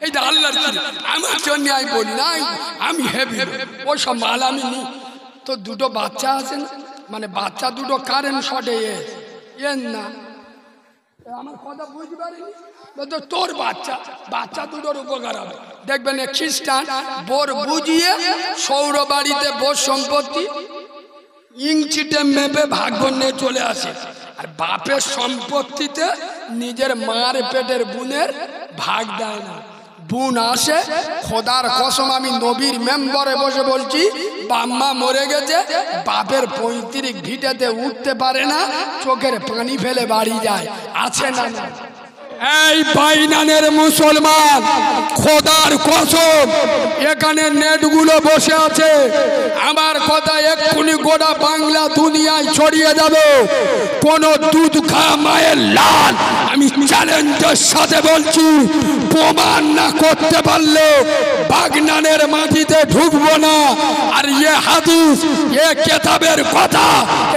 এই যে আল্লাহর আমার জন্য আমি বলি না, আমি হেভি ওই সব মাল আমি নি। তো দুটো বাচ্চা আছে না, মানে বাচ্চা দুটো কারেন্ট শর্টে এর না, আমার কথা বুঝতে পারিনি তো তোর বাচ্চা বাচ্চা দুটোর উপকার হবে। দেখবেন খ্রিস্টান বোর বুঝিয়ে সৌর বাড়িতে বোর সম্পত্তি ইঞ্চিটে মেপে ভাগ্য নিয়ে চলে আসে, আর বাপের সম্পত্তিতে নিজের মার পেটের বোনের ভাগ দেয় না। বোন আসে, খোদার কসম আমি নবীর মেম্বরে বসে বলছি, বাম্মা মরে গেছে, বাপের 35 ভিটেতে উঠতে পারে না, চোখের পানি ফেলে বাড়ি যায়। আছে না? এই বাইনানের মুসলমান, খোদার কসম এখানে নেটগুলো বসে আছে, আমার কথা এক্ষুনি গোটা বাংলা দুনিয়ায় ছড়িয়ে যাবে। কোন দুধ খাওয়া মায়ের লাল, আমি চ্যালেঞ্জের সাথে বলছি, প্রমাণ না করতে পারলে বাগনানের মাটিতে ঢুকবো না। আর এ হাদিস, এ কেতাবের কথা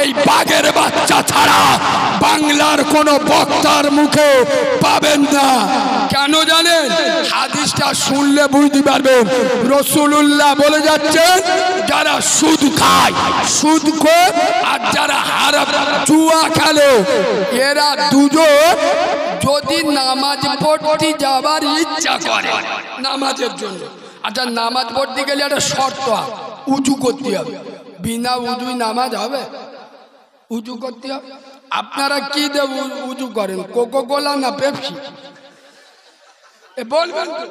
এই বাঘের বাচ্চা ছাড়া বাংলার কোন বক্তার মুখে পাবেন না। কেন জানেন? হাদিসটা শুনলে বুঝতে পারবেন। রাসূলুল্লাহ বলে যাচ্ছেন, যারা সুদ খায়, সুদখোর, আর যারা হারাম জুয়া খেলে, এরা দুজন যদি নামাজ পড়তে যাবার ইচ্ছা করে নামাজের জন্য, আচ্ছা নামাজ পড়তে গেলে একটা শর্ত, উজু করতে হবে। বিনা উজুই নামাজ হবে? উজু করতে হবে। আপনারা কি দেব উজু করেন, কোকো কোলা না পেপসি? বলবেন তো?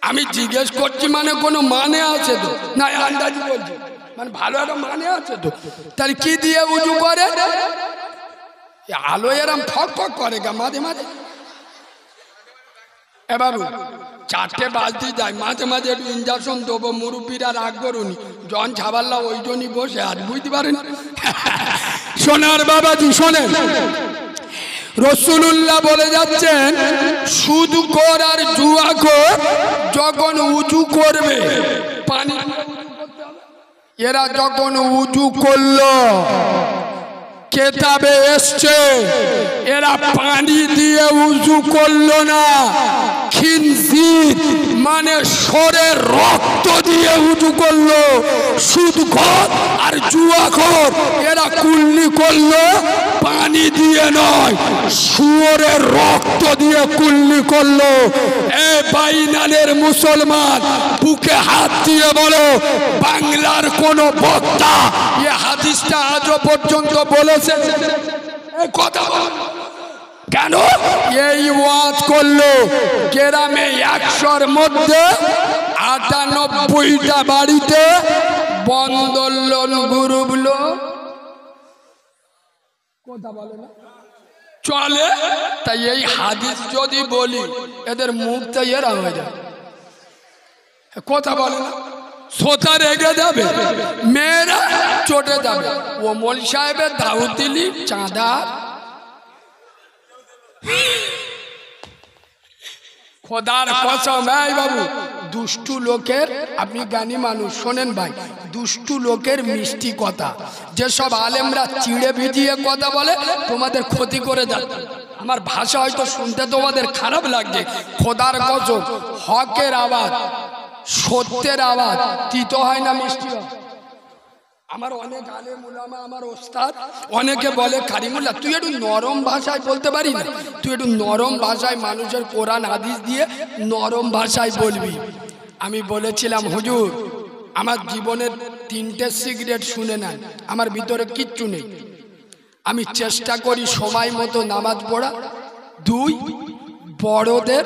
আমি জিজ্ঞেস করছি মানে কোনো মানে আছে তো না? আন্দাজি বলছি, মানে ভালো একটা মানে আছে তো। তাহলে কি দিয়ে উজু করে? আলো এরম ফক ফক করে গা মাঝে মাঝে। এবার 4টে বাজতে যায়, মাঝে মাঝে একটু ইঞ্জেকশন দেবো, মুরব্বীরা রাগ করুনি, জন ছাবাল্লা ওই জন্যই বসে আজ, বুঝতে পারেন? সোনার বাবাজি শোনেন, রাসূলুল্লাহ বলে যাচ্ছেন, সুদখোর আর জুয়াখোর যখন উজু করবে, পানি এরা যখন উজু করলো, কেতাবে এসছে এরা পানি দিয়ে উজু করলো না, খিনজির মানে শরীরের রক্ত দিয়ে উজু করলো। সুদখোর আর জুয়াখোর এরা কুল্লি করলো পানি দিয়ে নয়, শুয়োরের রক্ত দিয়ে কুল্লি করলো। এ বাইনানের মুসলমান, বুকে হাত দিয়ে বলো, বাংলার কোন বক্তা এ হাদিসটা আজও পর্যন্ত বলেছে? কথা বল কেন? এই ওয়াজ করলো গ্রামে 100-র মধ্যে 98টা বাড়িতে বন্দোলন গ্রুপলো কথা বলে না চলে। তাই এই হাদিস যদি বলি, এদের মুখটা এরা হয়ে যায়, কথা বলে না, সোতা রেগে যাবে, মেয়েরা চটে যাবে। ও মৌলভী সাহেবের দাউদ দিলি চাঁদা, খোদার কসম। এই বাবু, দুষ্টু লোকের, আপনি জ্ঞানী মানুষ, শোনেন ভাই, দুষ্টু লোকের মিষ্টি কথা, যেসব আলেমরা চিড়ে ভিজিয়ে কথা বলে তোমাদের ক্ষতি করে যাচ্ছে। আমার ভাষা হয়তো শুনতে তোমাদের খারাপ লাগছে, খোদার কসম, হকের আওয়াজ, সত্যের আওয়াজ তিতো হয় না, মিষ্টি হয়। আমার অনেক আলেম উলামা, আমার ওস্তাদ অনেকে বলে, কারিমুল্লাহ তুই একটু নরম ভাষায় বলতে পারি না, তুই একটু নরম ভাষায় মানুষের কোরআন হাদিস দিয়ে নরম ভাষায় বলবি। আমি বলেছিলাম, হুজুর আমার জীবনের 3টে সিগারেট শুনে নেন, আমার ভিতরে কিচ্ছু নেই, আমি চেষ্টা করি সময় মতো নামাজ পড়া, 2 বড়দের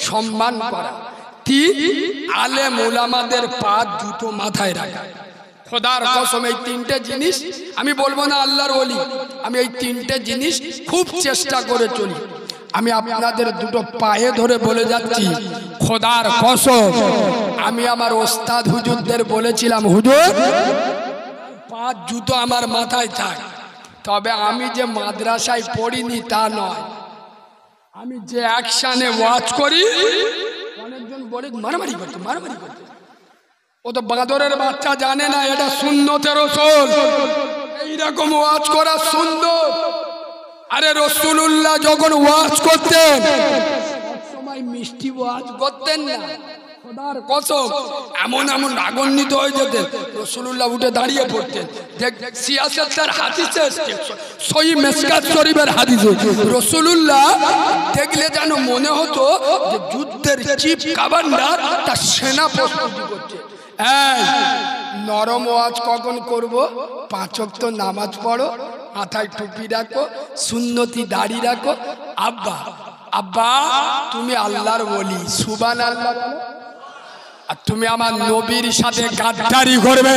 সম্মান করা, 3 আলেম উলামাদের পা জুতো মাথায় রাখা। খোদার কসম এই 3টে জিনিস আমি বলবো না আল্লাহর ওলি, আমি এই 3টে জিনিস খুব চেষ্টা করে চলি। আমি আপনাদের দুটো পায়ে ধরে বলে যাচ্ছি, খোদার কসম, আমি আমার ওস্তাদ হুজুরদের বলেছিলাম, হুজুর 5 জুতো আমার মাথায় থাক, তবে আমি যে মাদ্রাসায় পড়িনি তা নয়, আমি যে অ্যাকশনে ওয়াজ করি। অনেকজন বলে মারামারি করতে, মারামারি করতে, ও তো বাঁদরের বাচ্চা, জানে না এটা সুন্নতে রাসূল, এইরকম ওয়াজ করা সুন্নত। আরে রাসূলুল্লাহ যখন ওয়াজ করতেন ভাই মিষ্টি ওয়াজ করতেন না, খোদার কসম এমন এমন রাগান্বিত হয়ে যেতেন, রাসূলুল্লাহ উঠে দাঁড়িয়ে পড়তেন। সিয়াসতের হাদিসে, সহিহ মিশকাত শরীফের হাদিসে রাসূলুল্লাহ দেখলে যেন মনে হতো যে যুদ্ধের চিফ কমান্ডার তার সেনা প্রস্তুতি করছে। নরম ওয়াজ কখন করব? 5 ওয়াক্ত নামাজ পড়ো, মাথায় টুপি রাখো, সুন্নতি দাড়ি রাখো। আব্বা আব্বা তুমি আল্লাহর ওলি, সুবহানাল্লাহ। আর তুমি আমার নবীর সাথে গাদ্দারি করবে,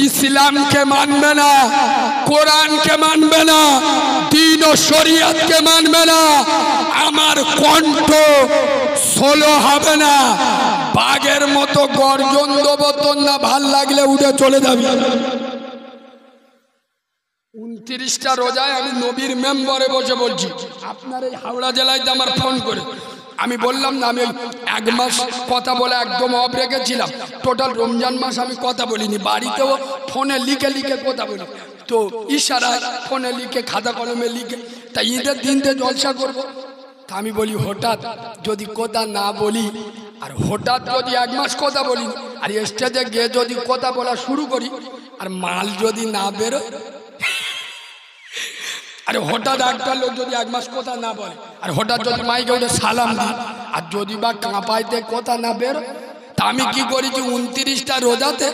ইসলামকে মানবে না, কোরআনকে মানবে না, দ্বীন ও শরীয়তকে মানবে না, আমার কণ্ঠ সোলো হবে না, বাঘের মতো গর্জন দেবো, তোর না ভাল লাগলে উঠে চলে যাবি। 29টা রোজায় আমি নবীর মেম্বারে বসে বলছি, আপনার এই হাওড়া জেলায় আমার ফোন করে আমি বললাম না, আমি 1 মাস কথা বলে একদম অফ রেখেছিলাম। টোটাল রমজান মাস আমি কথা বলিনি, বাড়িতেও ফোনে লিখে লিখে কথা বলি, তো ইশারা ফোনে লিখে, খাতা কলমে লিখে। তা ঈদের দিনতে জলসা করব, তা আমি বলি হঠাৎ যদি কথা না বলি, আর হঠাৎ যদি 1 মাস কথা বলি, আর স্টেজে গিয়ে যদি কথা বলা শুরু করি, আর মাল যদি না বেরোয়, আরে হঠাৎ একটা লোক যদি 1 মাস কথা না বলে, আর হঠাৎ যদি মাইকে উঠে সালাম দিই, আর যদি বা কাঁপাইতে কথা না বেরো, তা আমি কি করেছি 29টা রোজাতে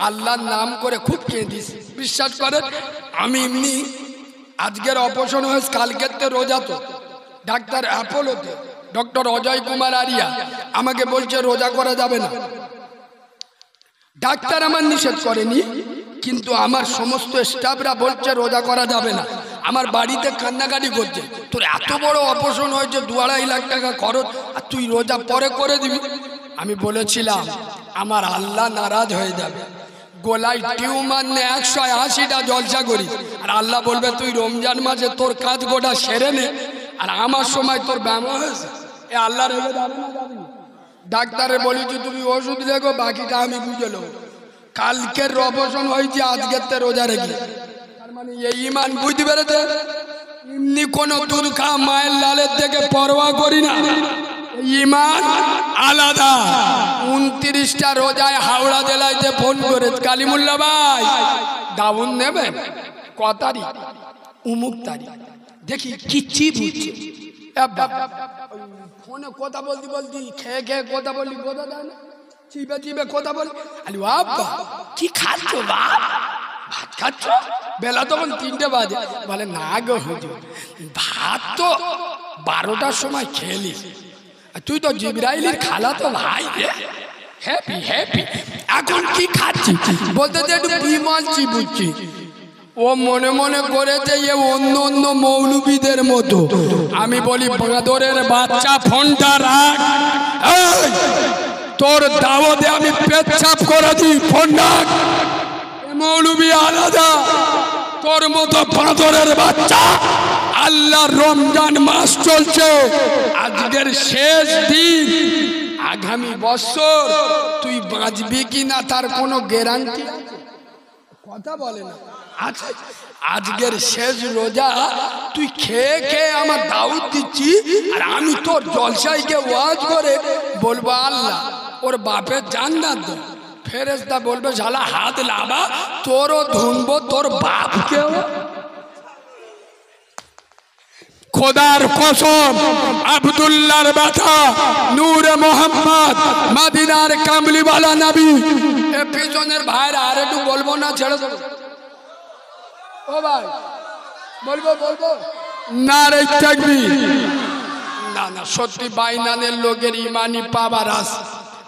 আল্লাহর নাম করে খুব কেঁদিস। বিশ্বাস করেন, আমি এমনি আজকের অপারেশন হয়েছে, কালকের রোজা তো ডাক্তার অ্যাপোলোতে ডক্টর অজয় কুমার আরিয়া আমাকে বলছে রোজা করা যাবে না। ডাক্তার আমার নিষেধ করেনি, কিন্তু আমার সমস্ত স্টাফরা বলছে রোজা করা যাবে না। আমার বাড়িতে কান্নাকাটি করছে, তোর এত বড় অপারেশন হয়েছে, 2-2.5 লাখ টাকা খরচ, আর তুই রোজা পরে করে দিবি। আমি বলেছিলাম আমার আল্লাহ নারাজ হয়ে যাবে, গোলায় টিউমার নে 180টা জলসা করি, আর আল্লাহ বলবে তুই রমজান মাসে তোর কাজ গোটা সেরে নে, আর আমার সময় তোর ব্যায়াম হয়েছে, এ আল্লাহ রেগে যাবে না? ডাক্তারে বলেছি তুমি ওষুধ লেখো, বাকিটা আমি বুঝে নেবো। কালকের অপারেশন হয়েছে, আজকের রোজা রেখে, তার মানে এই ইমান বুঝতে পেরেছে। এমনি কোনো দুধ খা মায়ের লালের থেকে পরোয়া করি না, ইমান আলাদা। 29টা রোজায় হাওড়া জেলায় যে ফোন করে, কালিমুল্লাহ ভাই দাউন নেবেন ক তারিখ, উমুক তারিখ, দেখি কিচ্ছি বুঝছে। ফোনে কথা বলতে বলতে খেয়ে খেয়ে কথা বললি, বোঝা যায় না, চিবে চিবে কথা বলি। আরে বাবা কি খাচ্ছ? বাপ ভাত খাচ্ছ? বেলা তখন 3টে বাজে। বলে না গো হুজুর, ভাত তো 12টার সময় খেলি, তুই তো জিবরাইলের খালা তো ভাই রে, হ্যাপি হ্যাপি। এখন কি খাচ্ছি? বলতে যে একটু বিমল চিবুচ্ছি। ও মনে মনে করেছে এ অন্য অন্য মৌলবীদের মতো। আমি বলি বাঁদরের বাচ্চা, ফোনটা রাখ, তোর দাওয়াতে আমি পেচ্ছাপ করেছি, ফোন রাখ। মৌলবী আলাদা, তোর মতো বাঁদরের বাচ্চা। আল্লাহ রমজান মাস চলছে, আজকের শেষ দিন, আগামী বছর তুই বাঁচবি কিনা তার কোনো গ্যারান্টি কথা বলে না। আজকের শেষ রোজা, তুই খেয়ে খেয়ে আমার দাওয়াত দিচ্ছি, আর আমি তোর জলসায় গিয়ে ওয়াজ করে বলবো আল্লাহ ওর বাপের জান্নাত দাও। ফেরেশতা বলবে শালা হাত লাবা, তোরও ধুনবো তোর বাপকেও। খোদার কসম, আব্দুল্লাহর ব্যথা, নূরে মোহাম্মদ, মদিনার কামলিওয়ালা নবী। এ পিছনের ভাইরা আর একটু বলবো না, ছেড়ে দেবো? ও ভাই বলবো বলবো না রে, তাকবীর। না না, সত্যি বাইনানের লোকের ইমানি পাবার আস।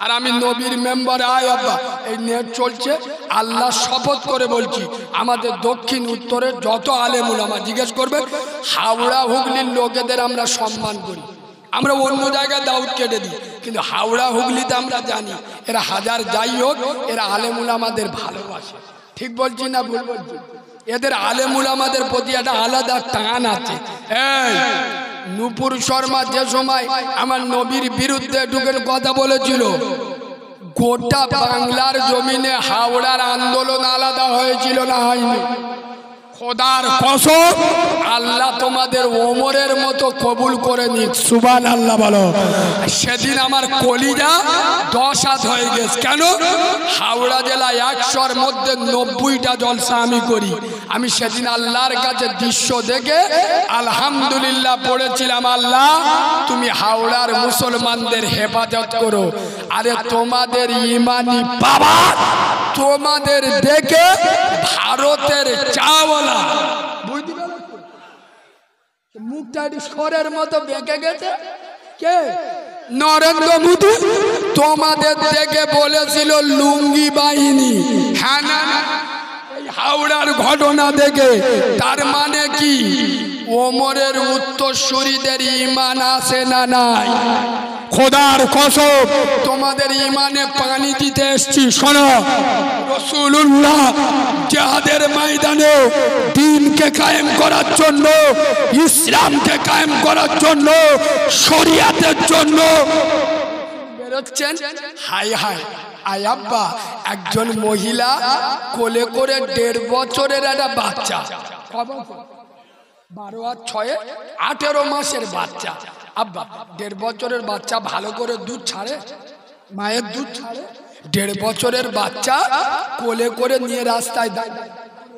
আর আমি নবীর মেম্বারে আয় আব্বা, এই নেট চলছে, আল্লাহ শপথ করে বলছি, আমাদের দক্ষিণ উত্তরের যত আলেম ওলামা জিজ্ঞেস করবে, হাওড়া হুগলির লোকেদের আমরা সম্মান করি। আমরা অন্য জায়গায় দাউদ কেটে দিই, কিন্তু হাওড়া হুগলিতে আমরা জানি এরা হাজার যাই হোক, এরা আলেম ওলামাদের ভালোবাসে। ঠিক বলছি না ভুল বলছি? এদের আলেম ওলামাদের প্রতি একটা আলাদা টান আছে। এই নূপুর শর্মা যে সময় আমার নবীর বিরুদ্ধে ঢুকে কথা বলেছিল, গোটা বাংলার জমিনে হাওড়ার আন্দোলন আলাদা হয়েছিল না হয়নি? খোদার কসম আল্লাহ তোমাদের ওমরের মতো কবুল করে নিক। সুবহানাল্লাহ বলো। সেদিন আমার কলিজা 10 হাত হয়ে গেছে। কেন? হাওড়া জেলায় 100-র মধ্যে 90টা জলসা আমি করি। আমি সেদিন আল্লাহর কাছে দৃশ্য দেখে আলহামদুলিল্লাহ পড়েছিলাম, আল্লাহ তুমি হাওড়ার মুসলমানদের হেফাজত করো। আরে তোমাদের ইমানি বাবা তোমাদের দেখে ভারতের চাওয়ালা বুঝতে পারো, মুখটা একটু সরের মতো বেঁকে গেছে। কে? নরেন্দ্র মোদী। তোমাদের দেখে বলেছিল লুঙ্গি বাহিনী। হ্যাঁ না? এই হাওড়ার ঘটনা দেখে তার মানে কি ওমরের উত্তরসূরিদের ঈমান আছে না নাই? খোদার কসম তোমাদের ঈমানে পানি দিতে এসেছি। শোনো, রাসূলুল্লাহ জিহাদের ময়দানে দ্বীনকে কায়েম করার জন্য, ইসলামকে কায়েম করার জন্য, শরিয়াতের জন্য বেরোচ্ছেন। হাই হাই আয় আব্বা, একজন মহিলা কোলে করে 1.5 বছরের একটা বাচ্চা, 12 আর 6 18 মাসের বাচ্চা। আব্বা 1.5 বছরের বাচ্চা ভালো করে দুধ ছাড়ে? মায়ের দুধ ছাড়ে? 1.5 বছরের বাচ্চা কোলে করে নিয়ে রাস্তায়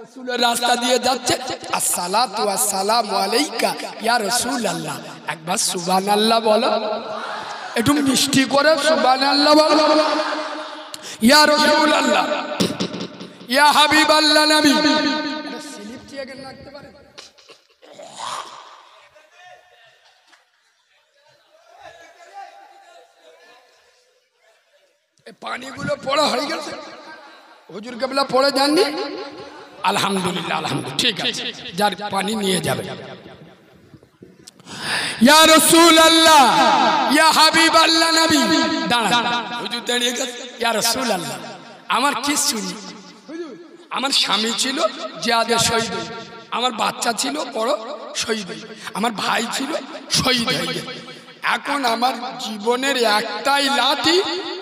রাসূলের রাস্তা দিয়ে যাচ্ছে। আসসালাতু ওয়াসসালামু আলাইকা ইয়া রাসূলুল্লাহ। একবার সুবহানাল্লাহ বলো, একটু মিষ্টি করে সুবহানাল্লাহ বলো। ইয়া রাসূলুল্লাহ, ইয়া হাবিবাল্লাহ নবী। স্লিপ চেয়ে রাখতে পারে? পানিগুলো পড়া হয়ে গেছে? হুজুর কেবলা পড়ে যাননি? আলহামদুলিল্লাহ আলহামদুলিল্লাহ, ঠিক আছে, যার পানি নিয়ে যাবে। ইয়া রাসূলুল্লাহ, ইয়া হাবিবাল্লাহ নবী। দাঁড়ান, হুজুর দাঁড়িয়ে গেছে। ইয়া রাসূলুল্লাহ, আমার কি শুনি? আমার স্বামী ছিল জিহাদে শহীদ, আমার বাচ্চা ছিল বড় শহীদ, আমার ভাই ছিল শহীদ হয়ে গেছে। এখন আমার জীবনের একটাই লাঠি,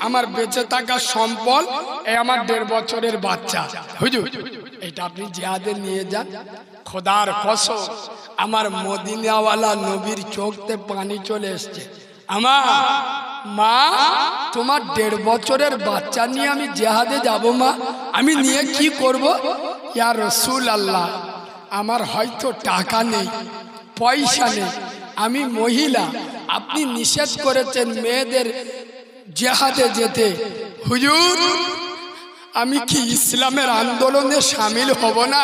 আমার বেঁচে থাকা সম্পদ এই আমার 1.5 বছরের বাচ্চা। হুজুর এটা আপনি জিহাদে নিয়ে যান। খোদার কসম আমার মদিনাওয়ালা নবীর চোখতে পানি চলে এসছে। আমার মা, তোমার 1.5 বছরের বাচ্চা নিয়ে আমি জিহাদে যাব মা, আমি নিয়ে কি করব? ইয়া রাসূলুল্লাহ, আমার হয়তো টাকা নেই, পয়সা নেই, আমি মহিলা, আপনি নিষেধ করেছেন মেয়েদের জিহাদে যেতে। হুজুর আমি কি ইসলামের আন্দোলনে শামিল হব না?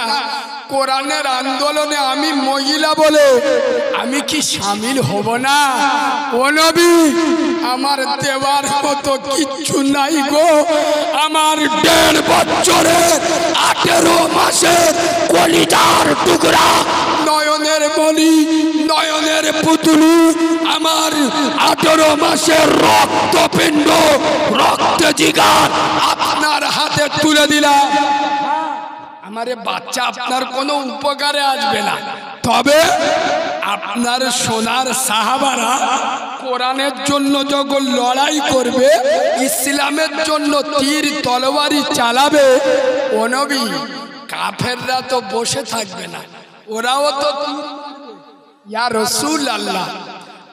কোরআনের আন্দোলনে আমি মহিলা বলে আমি কি শামিল হব না? ও নবী, আমার দেওয়ার মতো কিচ্ছু নাই গো। আমার 1.5 বছরের 18 মাসের কলিজার টুকরা, নয়নের মণি, নয়নের পুতুলি, আমার 18 মাসের রক্তপিণ্ড, রক্ত জিগার আপনার হাতে তুলে দিলাম। আমারে বাচ্চা আপনার কোনো উপকারে আসবে না, তবে আপনার সোনার সাহাবারা কোরআনের জন্য যখন লড়াই করবে, ইসলামের জন্য তীর তলোয়ারি চালাবে, ও নবী কাফেররা তো বসে থাকবে না, ওরাও তো ইয়া রাসূলুল্লাহ,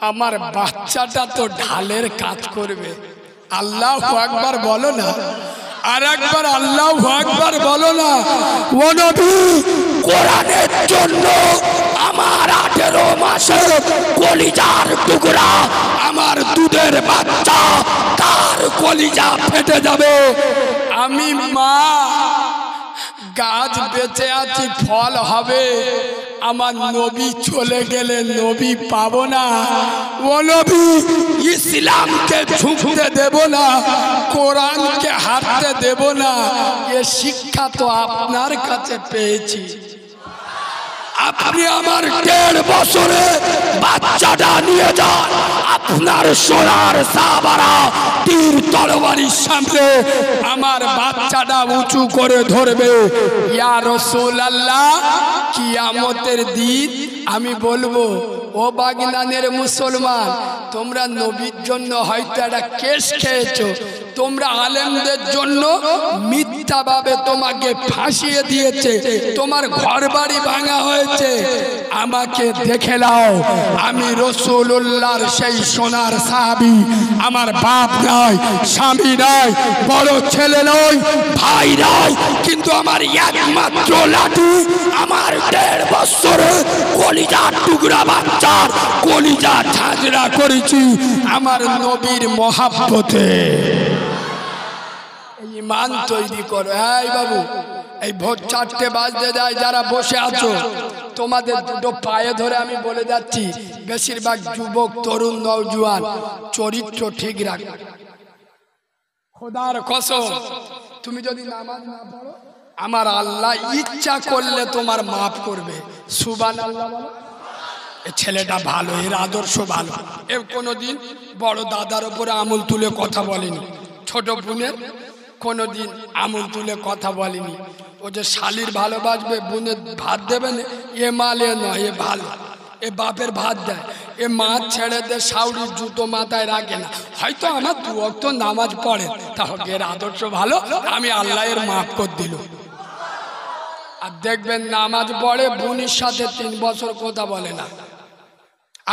আমার বাচ্চাটা তো ঢালের কাজ করবে। আল্লাহু আকবার বলো না, আর একবার আল্লাহু আকবার বলো না। ও নবী, কোরআনের জন্য আমার 18 মাসের কলিজার টুকরা, আমার দুধের বাচ্চা, তার কলিজা ফেটে যাবে। আমি মা গাছ বেঁচে আছি, ফল হবে, আমার নবী চলে গেলে নবী পাবো না। ও নবী, ইসলামকে ঝুঁকতে দেব না, কোরআনকে হারতে দেব না। এ শিক্ষা তো আপনার কাছে পেয়েছি। আপনি আমার 1.5 বছরে বাচ্চাটা নিয়ে যান, আপনার সোনার সাহাবারা তীর তরবারির সামনে আমার বাচ্চাটা উঁচু করে ধরবে। ইয়া রাসূলুল্লাহ, কিয়ামতের দিন আমি বলবো, ও বাগদানের মুসলমান, তোমরা নবীর জন্য হয়তো একটা কেস খেয়েছো, তোমরা আলেমদের জন্য মিথ্যা মিথ্যাভাবে তোমাকে ফাঁসিয়ে দিয়েছে, তোমার ঘর বাড়ি ভাঙা হয়েছে, আমাকে দেখে নাও, আমি রাসূলুল্লাহর সেই সোনার সাহাবী। আমার বাপ নয়, স্বামী নয়, বড় ছেলে নয়, ভাই নয়, কিন্তু আমার একমাত্র লাঠি, আমার 1.5 বছরের কলিজার টুকরা বাচ্চার কলিজা ঝাঁঝরা করেছি আমার নবীর মহাব্বতে। ঈমান তৈরি করো। এই বাবু, এই ভোর 4টে বাজতে যায়, যারা বসে আছো তোমাদের দুটো পায়ে ধরে আমি বলে যাচ্ছি, বেশিরভাগ যুবক, তরুণ, নওজোয়ান, চরিত্র ঠিক রাখো। খোদার কসম, তুমি যদি নামাজ না পড়ো, আমার আল্লাহ ইচ্ছা করলে তোমার মাফ করবে। সুবহানাল্লাহ বলো। ছেলেটা ভালো, এর আদর্শ ভালো, এ কোনোদিন বড় দাদার উপরে আঙুল তুলে কথা বলেনি, ছোট বোনের কোনোদিন আঙুল তুলে কথা বলেনি। ও যে শালির ভালোবাসবে, বোনের ভাত দেবে না, এ মালে নয়, এ ভালো, এ বাপের ভাত দেয়, এ মাছ ছেড়ে দে, শাউরির জুতো মাথায় রাখে না। হয়তো আমার 2 ওয়াক্ত নামাজ পড়ে, তাহলে এর আদর্শ ভালো, আমি আল্লাহ এর মাফ করে দিল। আর দেখবেন নামাজ পড়ে, বোনের সাথে 3 বছর কথা বলে না,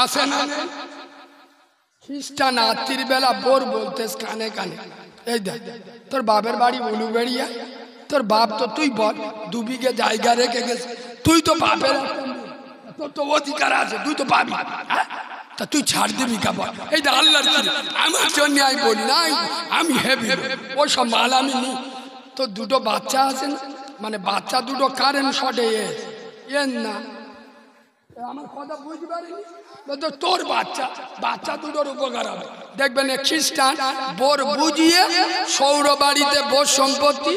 আসে না। খ্রিস্টান রাত্রির বেলা বোর বলতে কানে কানে, এই দেখ তোর বাপের বাড়ি উলুবেড়িয়া, তোর বাপ তো, তুই বল 2 বিঘে জায়গা রেখে গেছে, তুই তো বাপের, তোর তো অধিকার আছে, তুই তো পাবি, তা তুই ছাড় দিবি কা বল? এই আল্লাহর আমার জন্য আমি বলি না, আমি হেভি, ওই সব মাল আমি নি। তো 2টো বাচ্চা আছে না, মানে বাচ্চা 2টো কারেন্ট শর্টে এর না, আমার কথা বুঝতে পারিনি। তোর বাচ্চা 2টোর উপকার হবে। দেখবেন খ্রিস্টান বোর বুঝিয়ে সৌর বাড়িতে বোর সম্পত্তি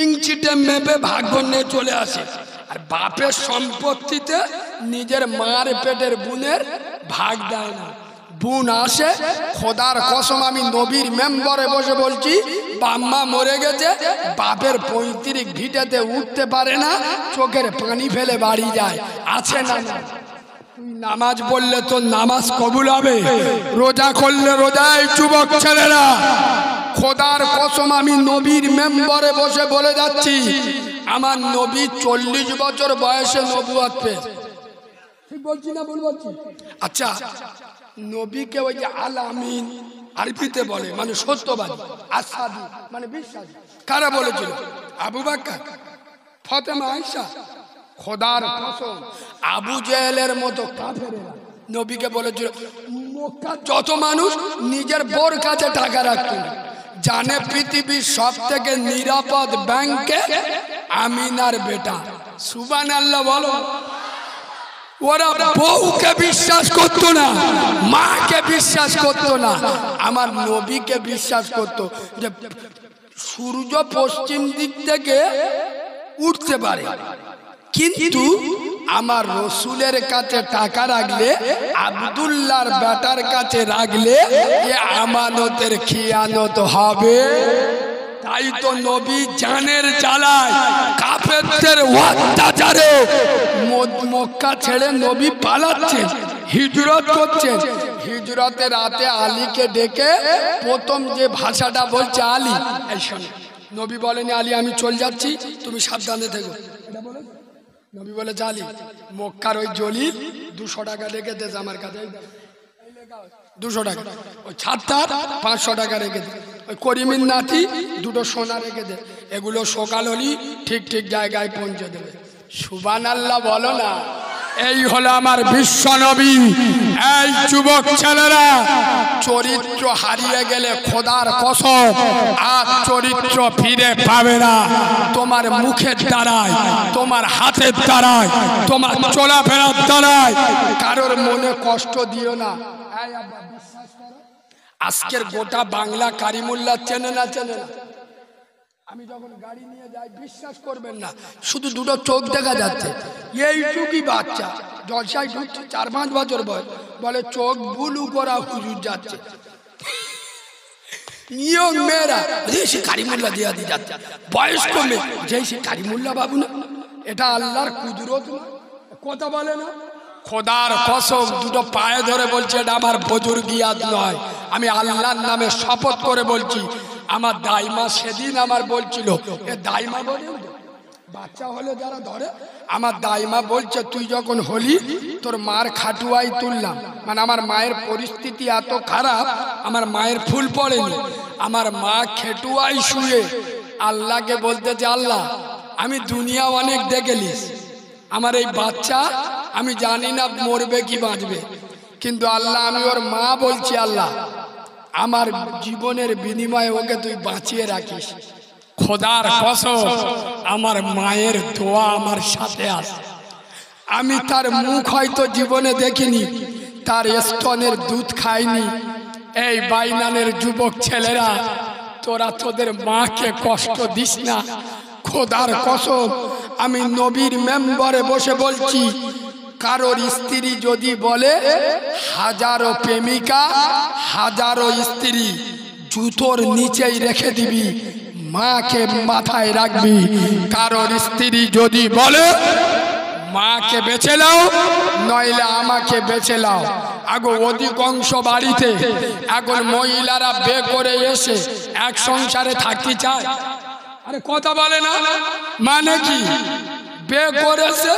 ইঞ্চিটে মেপে ভাগ্য নিয়ে চলে আসে, আর বাপের সম্পত্তিতে নিজের মার পেটের বোনের ভাগ দেয় না। বোন আসে, খোদার কসম আমি নবীর মেম্বরে বসে বলছি, বাম্মা মরে গেছে, বাপের 35 ভিটেতে উঠতে পারে না, চোখের পানি ফেলে বাড়ি যায়, আছে না? তুই নামাজ পড়লে তোর নামাজ কবুল হবে, রোজা করলে রোজায়। যুবক ছেলেরা, খোদার কসম আমি নবীর মেম্বরে বসে বলে যাচ্ছি, আমার নবী 40 বছর বয়সে নবুয়ত পেয়েছে। ঠিক বলছি না ভুল বলছি? আচ্ছা, নবীকে ওই যে আল আমিন আরবিতে বলে, মানে সত্যবাদী, আসাদী মানে বিশ্বাসী। কারা বলেছিল? আবু বকর, ফাতেমা, আয়েশা। খোদার কসম আবু জেহেলের মতো কাফেরেরা নবীকে বলেছিল, মক্কার যত মানুষ নিজের বোর কাছে টাকা রাখতো, জানে পৃথিবীর সবথেকে নিরাপদ ব্যাংকে আমিনার বেটা। সুবহানাল্লাহ বলো। ওরা বউকে বিশ্বাস করতো না, মাকে বিশ্বাস করতো না, আমার নবীকে বিশ্বাস করতো যে সূর্য পশ্চিম দিক থেকে উঠতে পারে, কিন্তু আমার রসুলের কাছে টাকা রাখলে, আব্দুল্লাহর বেটার কাছে রাখলে এ আমানতের খিয়ানত হবে। তাই তো নবী জানের জ্বালায়, কাফেরদের অত্যাচারে মক্কা ছেড়ে নবী পালাচ্ছেন, হিজরত করছেন। হিজরতের রাতে আলীকে ডেকে প্রথম যে ভাষাটা বলছে, আলী এই শোনো, নবী বলেনি আলী আমি চল যাচ্ছি, তুমি সাবধানে থেকো, নবী বলে আলী মক্কার ওই জলিল 200 টাকা রেখে দে আমার কাছে, 200 টাকা, ওই ছাত্তার 500 টাকা রেখে দে, ওই করিমের নাতি 2টো সোনা রেখে দে, এগুলো সকাল হলি ঠিক ঠিক জায়গায় পৌঁছে দেবে। সুবহানাল্লাহ বলো না। এই হলো আমার বিশ্ব নবী। এই যুবক ছেলেরা, চরিত্র হারিয়ে গেলে খোদার কসম আর চরিত্র ফিরে পাবে না। তোমার মুখের দ্বারায়, তোমার হাতের দ্বারায়, তোমার চলাফেরার দ্বারায় কারোর মনে কষ্ট দিও না। আজকের গোটা বাংলা কারিমুল্লাহ চেনে না, চেনে না। আমি যখন গাড়ি নিয়ে যাই, বিশ্বাস করবেন না, শুধু 2টো চোখ দেখা যাচ্ছে, এইটুকুই বাচ্চা জলসায় ঢুকছে, 4-5 বছর বয়স, বলে চোখ বুলু করা হুজুর যাচ্ছে। নিয়ম মেয়েরা সে কারিমুল্লাহ দিয়া দিয়ে যাচ্ছে, বয়স্ক মেয়ে যে সে কারিমুল্লাহ বাবু না, এটা আল্লাহর কুদরত, কথা বলে না। খোদার কসম 2টো পায়ে ধরে বলছে, এটা আমার বুজুর্গিয়াত নয়, আমি আল্লাহর নামে শপথ করে বলছি, আমার দাইমা সেদিন আমার বলছিল, এ দাইমা বলে বাচ্চা হলে যারা ধরে, আমার দাইমা বলছে তুই যখন হলি তোর মার খাটুয়াই তুললাম, মানে আমার মায়ের পরিস্থিতি এত খারাপ, আমার মায়ের ফুল পড়েনি, আমার মা খেটুয়াই শুয়ে আল্লাহকে বলতেছে, আল্লাহ আমি দুনিয়া অনেক দেখেলিস, আমার এই বাচ্চা আমি জানি না মরবে কি বাঁচবে, কিন্তু আল্লাহ আমি ওর মা বলছি, আল্লাহ আমার জীবনের বিনিময়ে ওকে তুই বাঁচিয়ে রাখিস। খোদার কসম আমার মায়ের দোয়া আমার সাথে আছে। আমি তার মুখ হয়তো জীবনে দেখিনি, তার স্তনের দুধ খাইনি। এই বাইনানের যুবক ছেলেরা, তোরা তোদের মাকে কষ্ট দিস না। খোদার কসম আমি নবীর মেম্বারে বসে বলছি, কারোর স্ত্রী যদি বলে হাজারো প্রেমিকা হাজারো স্ত্রী জুতোর নিচেই রেখে দিবি, মাকে মাথায় রাখবি। কারোর স্ত্রী যদি বলে মাকে বেছে নাও নইলে আমাকে বেছে নাও, আগো অধিকাংশ বাড়িতে এখন মহিলারা বে করে এসে এক সংসারে থাকতে চায়। আরে কথা বলে না, মানে কি বে করেছে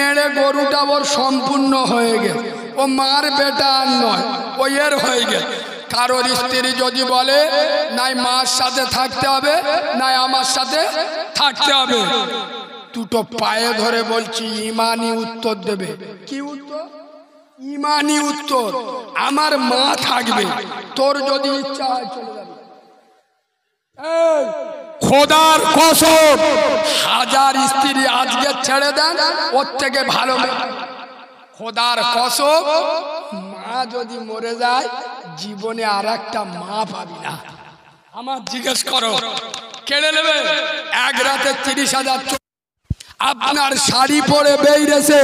এড়ে গরুটা ওর সম্পূর্ণ হয়ে গেছে, ও মার বেটা আর নয়, ও এর হয়ে গেছে। কারোর স্ত্রী যদি বলে নাই মার সাথে থাকতে হবে নাই আমার সাথে থাকতে হবে, দুটো পায়ে ধরে বলছি ইমানি উত্তর দেবে। কি উত্তর? ইমানি উত্তর। আমার মা থাকবে, তোর যদি ইচ্ছা হয় চলে যাবে। খোদার কসম হাজার স্ত্রী আজকে ছেড়ে দেন, ওর থেকে ভালো। খোদার কসম মা যদি মরে যায় জীবনে আর একটা মা পাবি না। আমার জিজ্ঞেস করো কেড়ে নেবে? এক রাতে 30,000 আপনার শাড়ি পরে বেরিয়েছে,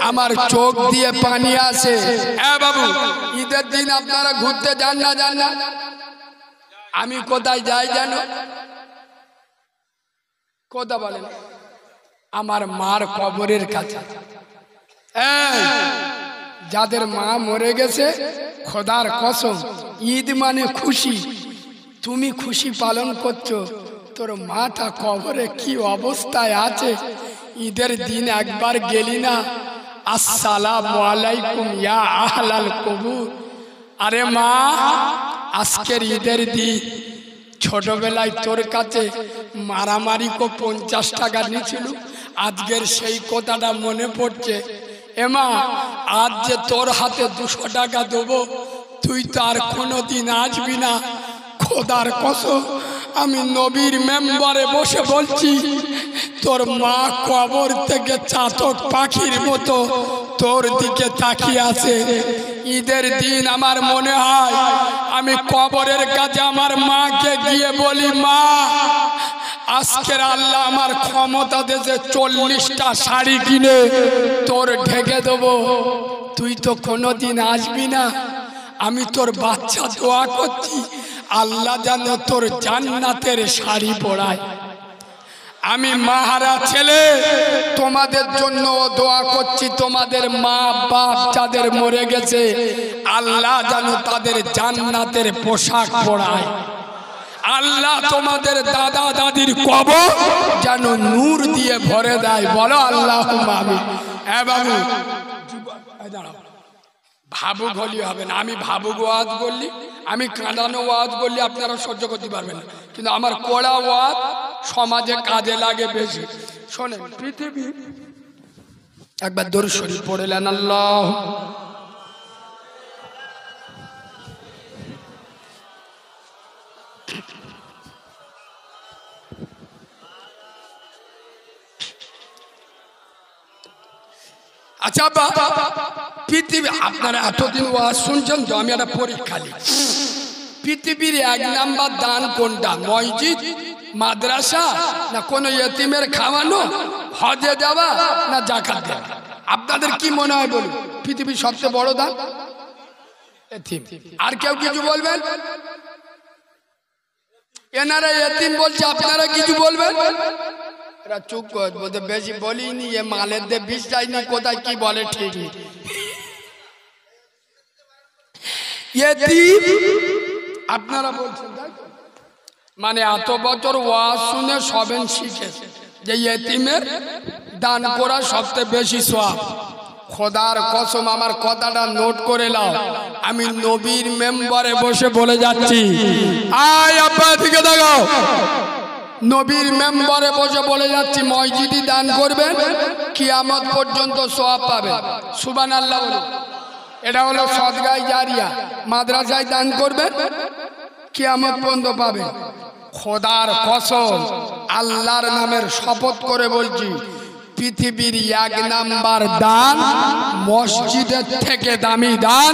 আমার চোখ দিয়ে পানি আসে। হ্যাঁ বাবু, ঈদের দিন আপনারা ঘুরতে যান না? যান না? আমি কোথায় যাই জানো? কথা বলেন, আমার মার কবরের কাছে। যাদের মা মরে গেছে, খোদার কসম ঈদ মানে খুশি, তুমি খুশি পালন করছো, তোর মাটা কবরে কি অবস্থায় আছে। ঈদের দিন একবার গেলি না, আসসালামু আলাইকুম ইয়া আহলাল কবুর। আরে মা, আজকের ঈদের দিন ছোটবেলায় তোর কাছে মারামারি কো 50 টাকা নিয়েছিল, আজকের সেই কথাটা মনে পড়ছে। এমা, আজ যে তোর হাতে 200 টাকা দেবো, তুই তো আর কোনোদিন আসবি না। খোদার কসম আমি নবীর মেম্বারে বসে বলছি, তোর মা কবর থেকে চাতক পাখির মতো তোর দিকে তাকিয়ে আছে। ঈদের দিন আমার মনে হয় আমি কবরের কাছে আমার মাকে গিয়ে বলি, মা আজকের আল্লাহ আমার ক্ষমতা দিয়েছে 40টা শাড়ি কিনে তোর ঢেকে দেবো, তুই তো কোনোদিন আসবি না। আমি তোর বাচ্চা দোয়া করছি, আল্লাহ যেন তোর জান্নাতের শাড়ি পরায়। আমি মাহারা ছেলে তোমাদের জন্য দোয়া করছি, তোমাদের মা বাপ যাদের মরে গেছে আল্লাহ যেন তাদের জান্নাতের পোশাক পরায়। আল্লাহ তোমাদের দাদা দাদির কবর যেন নূর দিয়ে ভরে দেয়। বলো আল্লাহুম্মা আমিন। হ্যাঁ বাবু, ভাবুক হলি হবে না। আমি ভাবুক ওয়াজ বললি, আমি কাঁদানো ওয়াজ বললি আপনারা সহ্য করতে পারবেন না, কিন্তু আমার কড়া ওয়াজ সমাজে কাজে লাগে বেশি। শোনেন, পৃথিবী একবার দরুদ শরীফ পড়লেন আল্লাহ। আচ্ছা পৃথিবী, আপনারা এতদিন ওয়াজ শুনছেন তো, আমি একটা পরীক্ষা নিই। পৃথিবীর 1 নাম্বার দান কোনটা? মসজিদ, মাদ্রাসা, না কোনো ইতিমের খাওয়ানো, হজে যাওয়া, না যাকাত দেওয়া? আপনাদের কি মনে হয় বলুন? পৃথিবীর সবচেয়ে বড় দান ইতিম। আর কেউ কিছু বলবেন? এনারা ইতিম বলছে, আপনারা কিছু বলবেন? এরা চুপ কর, বলতে বেশি বলিনি, এ মালের দিয়ে বিষ যায়নি, কোথায় কি বলে ঠিক নেই। ইতিম আপনারা বলছেন, মানে এত বছর ওয়াজ শুনে সবেন শিখেছে যে ইয়েতিমের দান করা সবচেয়ে বেশি সওয়াব। খোদার কসম আমার কথাটা নোট করে নাও, আমি নবীর মেম্বারে বসে বলে যাচ্ছি, আয় আব্বা দিকে দেখাও, নবীর মেম্বারে বসে বলে যাচ্ছি মসজিদে দান করবেন কিয়ামত পর্যন্ত সওয়াব পাবেন। সুবহানাল্লাহ বলুন। এটা হলো সদকায়ে জারিয়া। মাদ্রাসায় দান করবেন কিয়ামত পর্যন্ত পাবেন। খোদার কসম আল্লাহর নামের শপথ করে বলছি, পৃথিবীর 1 নাম্বার দান মসজিদের থেকে দামি দান,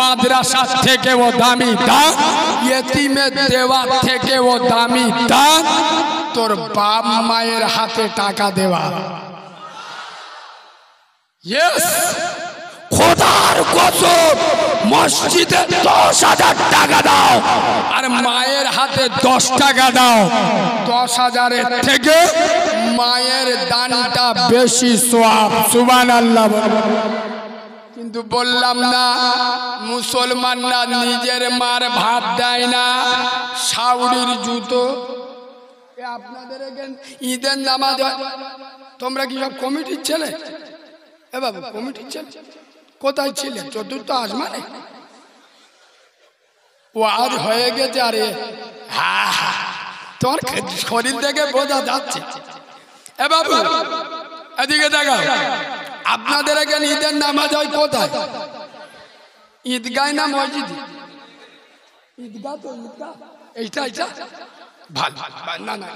মাদ্রাসা থেকেও দামি দান, ইয়েতিমের দেওয়া থেকেও দামি দান তোর বাপ মায়ের হাতে টাকা দেওয়া। ইয়েস, খোদার কসম মসজিদে 10,000 টাকা দাও আর মায়ের হাতে 10 টাকা দাও, 10,000-এর থেকে মায়ের দানটা বেশি সওয়াব। সুবহানাল্লাহ। কিন্তু বললাম না মুসলমানরা নিজের মার ভাত দেয় না, সাউরির জুতো। আপনাদের এখানে ঈদের নামাজ হয়, তোমরা কি সব কমিটির ছেলে? এ বাবু কমিটির ছেলে কোথায় ছিলে? চতুর্থ আসমানে ও আজ হয়ে গেছে। আরে তোমার শরীর থেকে বোঝা যাচ্ছে। এ বাবু এদিকে দেখা, আপনাদের এখানে ঈদের নামাজ হয় কোথায়? ঈদগায় না মসজিদে? ঈদগাহ তো ঈদগাহ এইটা ভালো না না,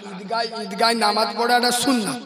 ঈদগায় নামাজ পড়া একটা সুন্নাত।